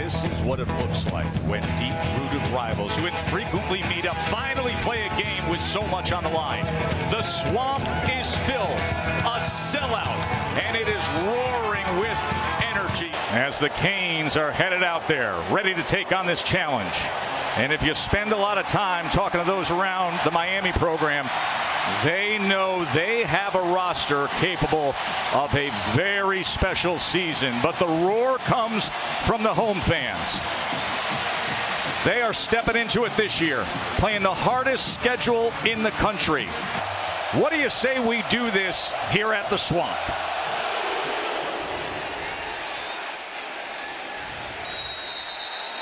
This is what it looks like when deep-rooted rivals who infrequently meet up finally play a game with so much on the line. The swamp is filled, a sellout, and it is roaring with energy as the Canes are headed out there, ready to take on this challenge. And if you spend a lot of time talking to those around the Miami program, they know they have a roster capable of a very special season. But the roar comes from the home fans. They are stepping into it this year, playing the hardest schedule in the country. What do you say we do this here at the Swamp?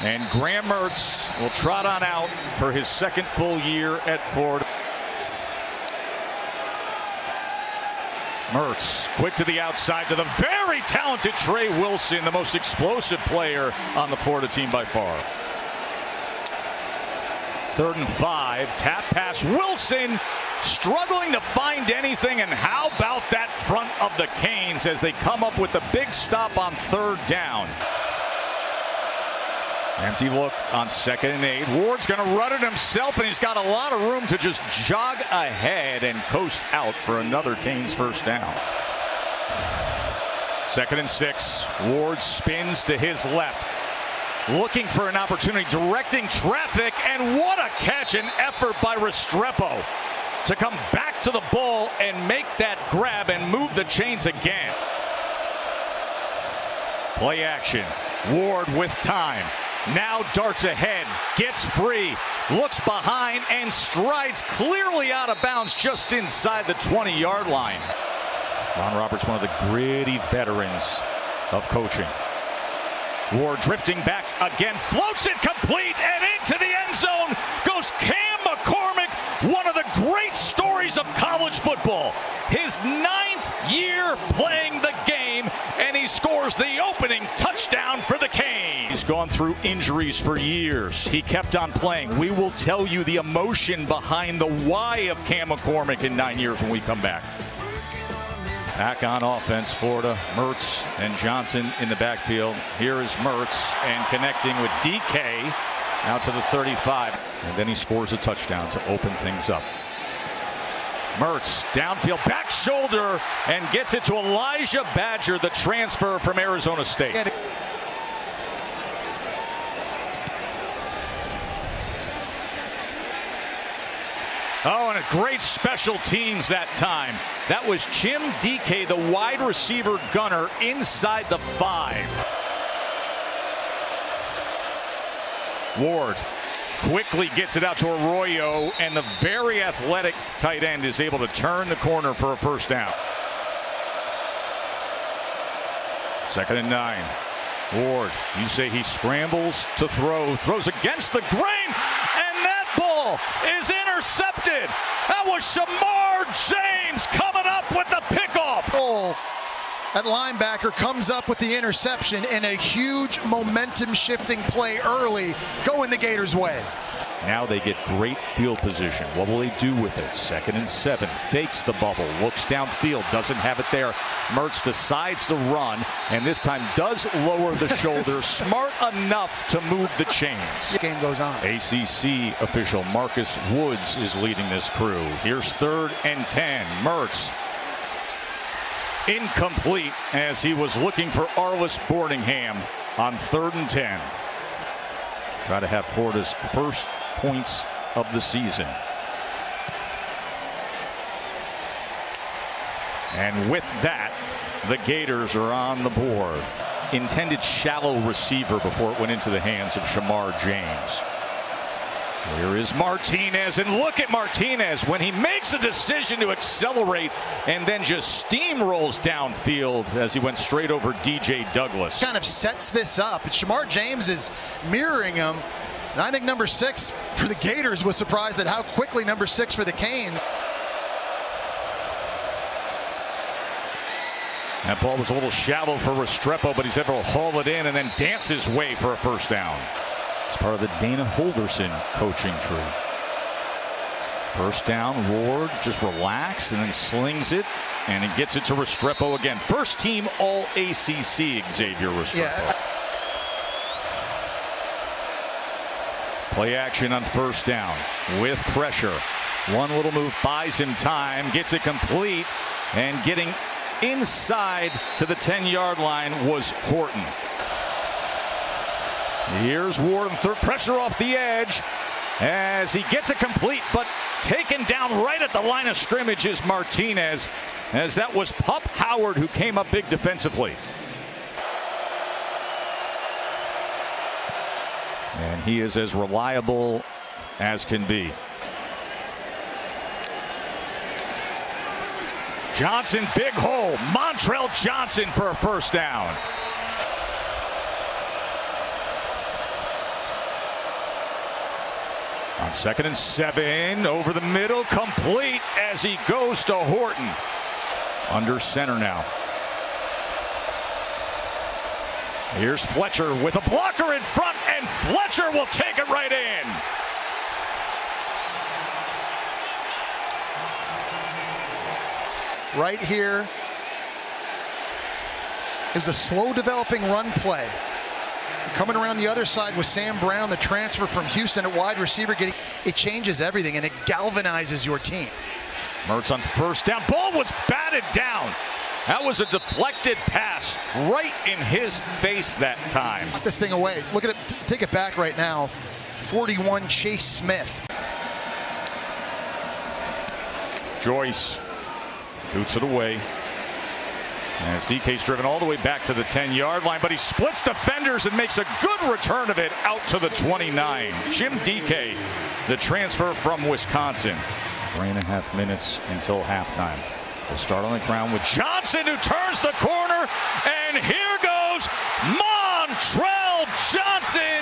And Graham Mertz will trot on out for his second full year at Florida. Mertz, quick to the outside to the very talented Trey Wilson, the most explosive player on the Florida team by far. 3rd and 5, tap pass, Wilson struggling to find anything, and how about that front of the Canes as they come up with the big stop on 3rd down. Empty look on 2nd and 8. Ward's going to run it himself, and he's got a lot of room to just jog ahead and coast out for another Canes first down. 2nd and 6. Ward spins to his left, looking for an opportunity, directing traffic, and what a catch and effort by Restrepo to come back to the ball and make that grab and move the chains again. Play action. Ward with time. Now darts ahead, gets free, looks behind, and strides clearly out of bounds just inside the 20-yard line. Ron Roberts, one of the gritty veterans of coaching. Ward drifting back again, floats it complete, and into the end zone goes Cam McCormick, one of the great stories of college football. His 9th year playing the game, and he scores the opening touchdown for the Canes. He's gone through injuries for years. He kept on playing. We will tell you the emotion behind the why of Cam McCormick in 9 years when we come back. Back on offense, Florida, Mertz and Johnson in the backfield. Here is Mertz and connecting with DK out to the 35. And then he scores a touchdown to open things up. Mertz downfield, back shoulder, and gets it to Elijah Badger, the transfer from Arizona State. Oh, and a great special teams that time. That was Jim DK, the wide receiver gunner, inside the 5. Ward quickly gets it out to Arroyo, and the very athletic tight end is able to turn the corner for a first down. 2nd and 9. Ward, you say he scrambles to throw, throws against the grain, and that ball is intercepted. That was Shamar James coming up with the pickoff. At linebacker comes up with the interception and a huge momentum shifting play early, going the Gators' way. Now they get great field position. What will they do with it? 2nd and 7. Fakes the bubble. Looks downfield. Doesn't have it there. Mertz decides to run, and this time does lower the shoulder. Smart enough to move the chains. Game goes on. ACC official Marcus Woods is leading this crew. Here's 3rd and 10. Mertz. Incomplete as he was looking for Arliss Boardingham on 3rd and 10. Try to have Florida's first points of the season. And with that, the Gators are on the board. Intended shallow receiver before it went into the hands of Shamar James. Here is Martinez, and look at Martinez when he makes a decision to accelerate and then just steamrolls downfield as he went straight over DJ Douglas. Kind of sets this up, and Shamar James is mirroring him. And I think number 6 for the Gators was surprised at how quickly number 6 for the Canes. That ball was a little shallow for Restrepo, but he's able to haul it in and then dance his way for a first down. It's part of the Dana Holgerson coaching tree. First down, Ward just relaxed and then slings it, and he gets it to Restrepo again. First team All-ACC, Xavier Restrepo. Yeah. Play action on first down with pressure. One little move buys him time, gets it complete, and getting inside to the 10-yard line was Horton. Here's Ward, third pressure off the edge as he gets it complete, but taken down right at the line of scrimmage is Martinez, as that was Pup Howard who came up big defensively. And he is as reliable as can be. Johnson, big hole. Montrell Johnson for a first down. On 2nd and 7, over the middle, complete as he goes to Horton. Under center now. Here's Fletcher with a blocker in front, and Fletcher will take it right in. Right here, it was a slow developing run play. Coming around the other side with Sam Brown, the transfer from Houston at wide receiver, it changes everything and it galvanizes your team. Mertz on first down. Ball was batted down. That was a deflected pass right in his face that time. Put this thing away. Look at it. Take it back right now. 41 Chase Smith. Joyce boots it away. As DK's driven all the way back to the 10-yard line, but he splits defenders and makes a good return of it out to the 29. Jim DK, the transfer from Wisconsin. 3.5 minutes until halftime. We'll start on the ground with Johnson, who turns the corner, and here goes Montrell Johnson.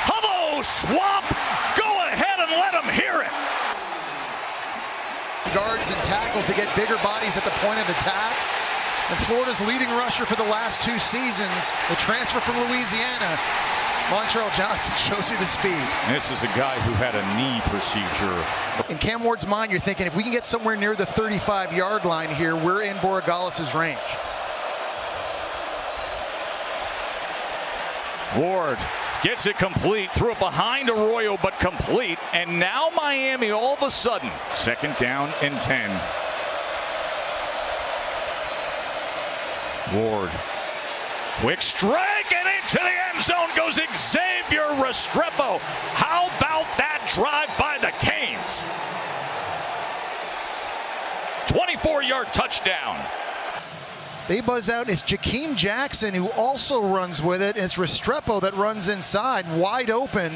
Hello, Swamp. Go ahead and let him hear it. Guards and tackles to get bigger bodies at the point of attack. And Florida's leading rusher for the last 2 seasons, the transfer from Louisiana, Montrell Johnson, shows you the speed. This is a guy who had a knee procedure. In Cam Ward's mind, you're thinking, if we can get somewhere near the 35-yard line here, we're in Borregales' range. Ward gets it complete, threw it behind Arroyo, but complete. And now Miami all of a sudden, 2nd down and 10. Ward, quick strike, and into the end zone goes Xavier Restrepo. How about that drive by the Canes? 24-yard touchdown. They buzz out. It's Jakeem Jackson who also runs with it. And it's Restrepo that runs inside, wide open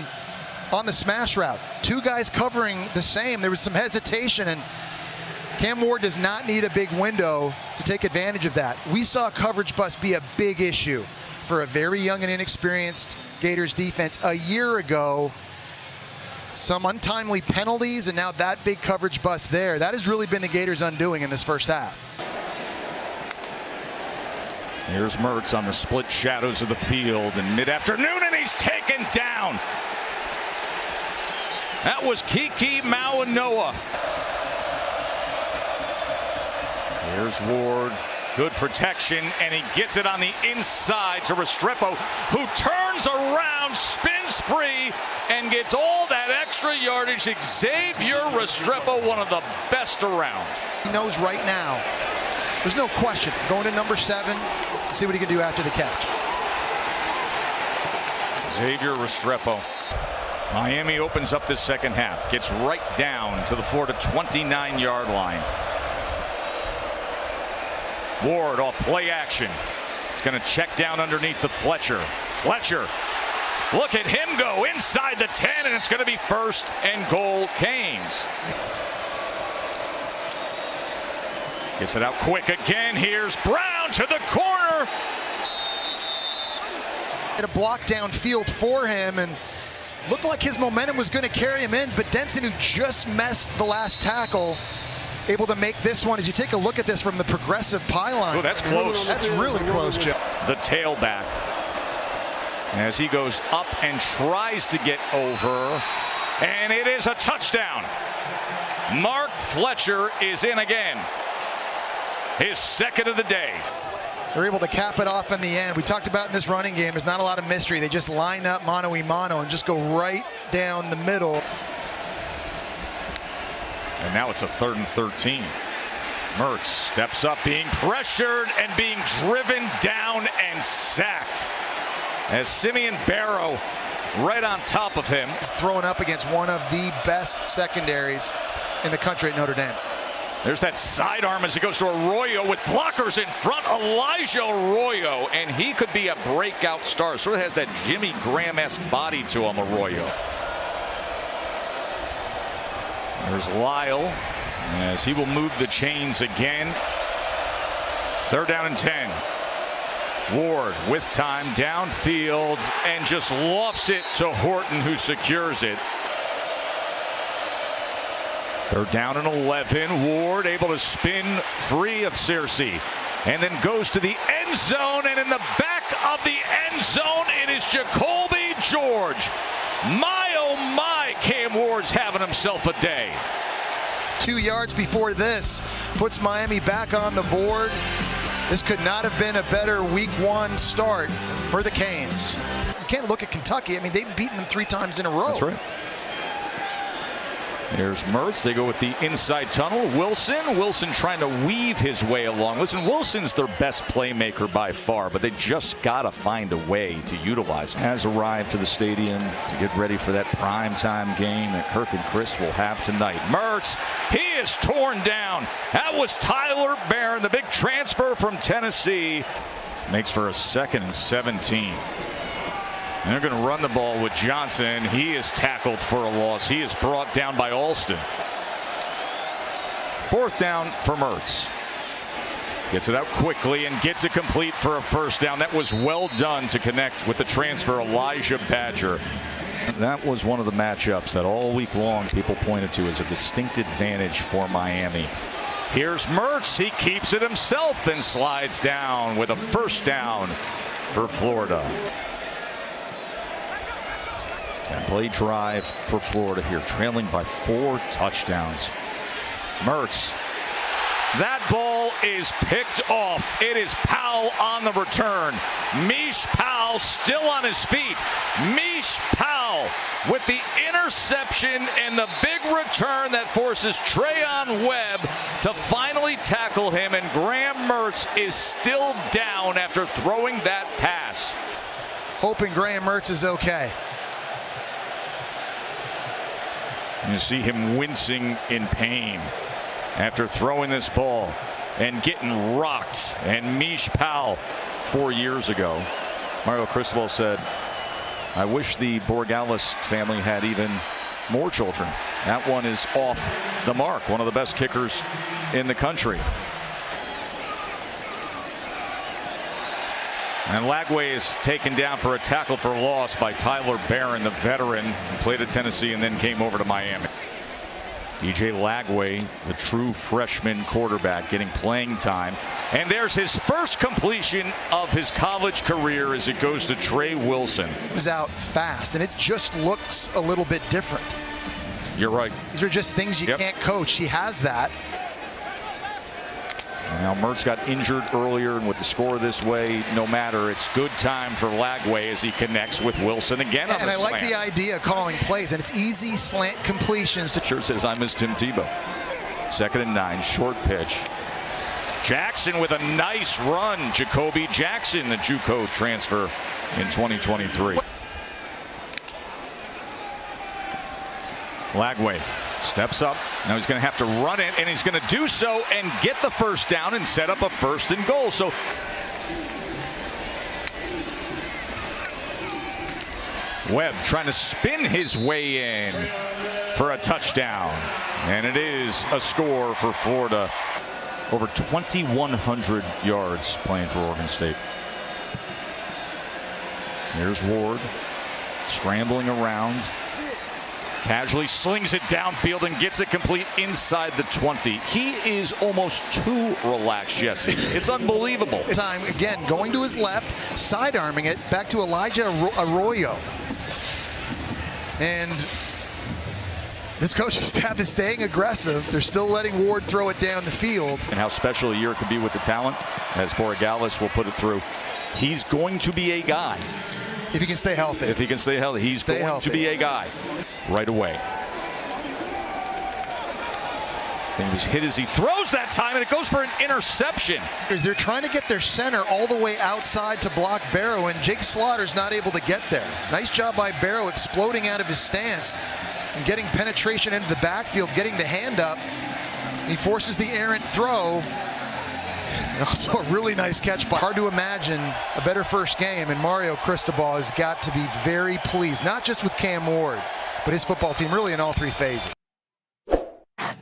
on the smash route. 2 guys covering the same. There was some hesitation, and Cam Ward does not need a big window to take advantage of that. We saw coverage bust be a big issue for a very young and inexperienced Gators defense a year ago. Some untimely penalties, and now that big coverage bust there. That has really been the Gators' undoing in this first half. Here's Mertz on the split shadows of the field in mid-afternoon, and he's taken down. That was Kiki Mauanoa. Here's Ward, good protection, and he gets it on the inside to Restrepo, who turns around, spins free, and gets all that extra yardage. Xavier Restrepo, one of the best around. He knows right now, there's no question, going to number 7, see what he can do after the catch. Xavier Restrepo. Miami opens up this second half, gets right down to the Florida 29-yard line. Ward off play action. It's going to check down underneath to Fletcher. Fletcher, look at him go inside the 10, and it's going to be 1st and goal Canes. Gets it out quick again. Here's Brown to the corner. Had a block downfield for him, and looked like his momentum was going to carry him in, but Denson, who just messed the last tackle, able to make this one. As you take a look at this from the progressive pylon. Oh, that's close. That's really close, Joe. The tailback, as he goes up and tries to get over, and it is a touchdown. Mark Fletcher is in again. His 2nd of the day. They're able to cap it off in the end. We talked about in this running game, there's not a lot of mystery. They just line up mano-a-mano and just go right down the middle. And now it's a 3rd and 13. Mertz steps up, being pressured and being driven down and sacked. As Simeon Barrow right on top of him. He's thrown up against one of the best secondaries in the country at Notre Dame. There's that sidearm as he goes to Arroyo with blockers in front. Elijah Arroyo, and he could be a breakout star. Sort of has that Jimmy Graham-esque body to him, Arroyo. There's Lyle as he will move the chains again. 3rd down and 10. Ward with time downfield and just lofts it to Horton, who secures it. 3rd down and 11. Ward able to spin free of Searcy and then goes to the end zone, and in the back of the end zone it is Jacoby George. My oh my, Cam Ward's having himself a day. 2 yards before this puts Miami back on the board. This could not have been a better week 1 start for the Canes. You can't look at Kentucky. I mean, they've beaten them 3 times in a row. That's right. There's Mertz. They go with the inside tunnel. Wilson trying to weave his way along. Listen, Wilson's their best playmaker by far, but they just got to find a way to utilize him. Has arrived to the stadium to get ready for that primetime game that Kirk and Chris will have tonight. Mertz, he is torn down. That was Tyler Barron, the big transfer from Tennessee. Makes for a 2nd and 17. And they're going to run the ball with Johnson. He is tackled for a loss. He is brought down by Alston. 4th down for Mertz. Gets it out quickly and gets it complete for a 1st down. That was well done to connect with the transfer, Elijah Badger. That was one of the matchups that all week long people pointed to as a distinct advantage for Miami. Here's Mertz. He keeps it himself and slides down with a 1st down for Florida. 10-play drive for Florida here, trailing by 4 touchdowns. Mertz. That ball is picked off. It is Powell on the return. Mish Powell still on his feet. Mish Powell with the interception and the big return that forces Treyon Webb to finally tackle him, and Graham Mertz is still down after throwing that pass. Hoping Graham Mertz is okay. You see him wincing in pain after throwing this ball and getting rocked. And Mish Powell 4 years ago, Mario Cristobal said, I wish the Borgalis family had even more children. That one is off the mark. One of the best kickers in the country. And Lagway is taken down for a tackle for loss by Tyler Barron, the veteran who played at Tennessee and then came over to Miami. DJ Lagway, the true freshman quarterback, getting playing time. And there's his first completion of his college career as it goes to Trey Wilson. He was out fast, and it just looks a little bit different. You're right. These are just things you can't coach. He has that. Now Mertz got injured earlier, and with the score this way, no matter, it's good time for Lagway as he connects with Wilson again on the slant. And I like the idea of calling plays, and it's easy slant completions. Sure says I miss Tim Tebow. 2nd and 9, short pitch. Jackson with a nice run. Jacoby Jackson, the JUCO transfer in 2023. Lagway steps up. Now he's going to have to run it, and he's going to do so and get the 1st down and set up a 1st and goal. So Webb trying to spin his way in for a touchdown. And it is a score for Florida. Over 2,100 yards playing for Oregon State. Here's Ward scrambling around. Casually slings it downfield and gets it complete inside the 20. He is almost too relaxed, Jesse. It's unbelievable. Time again, going to his left, sidearming it back to Elijah Arroyo. And This coaching staff is staying aggressive. They're still letting Ward throw it down the field. And how special a year it could be with the talent, as Borregales will put it through. He's going to be a guy. If he can stay healthy. If he can stay healthy, he's going to be a guy right away. And he's hit as he throws that time, and it goes for an interception. They're trying to get their center all the way outside to block Barrow, and Jake Slaughter's not able to get there. Nice job by Barrow exploding out of his stance and getting penetration into the backfield, getting the hand up. And he forces the errant throw. And also a really nice catch. But hard to imagine a better first game, and Mario Cristobal has got to be very pleased, not just with Cam Ward, but his football team really in all three phases.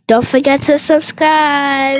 Don't forget to subscribe.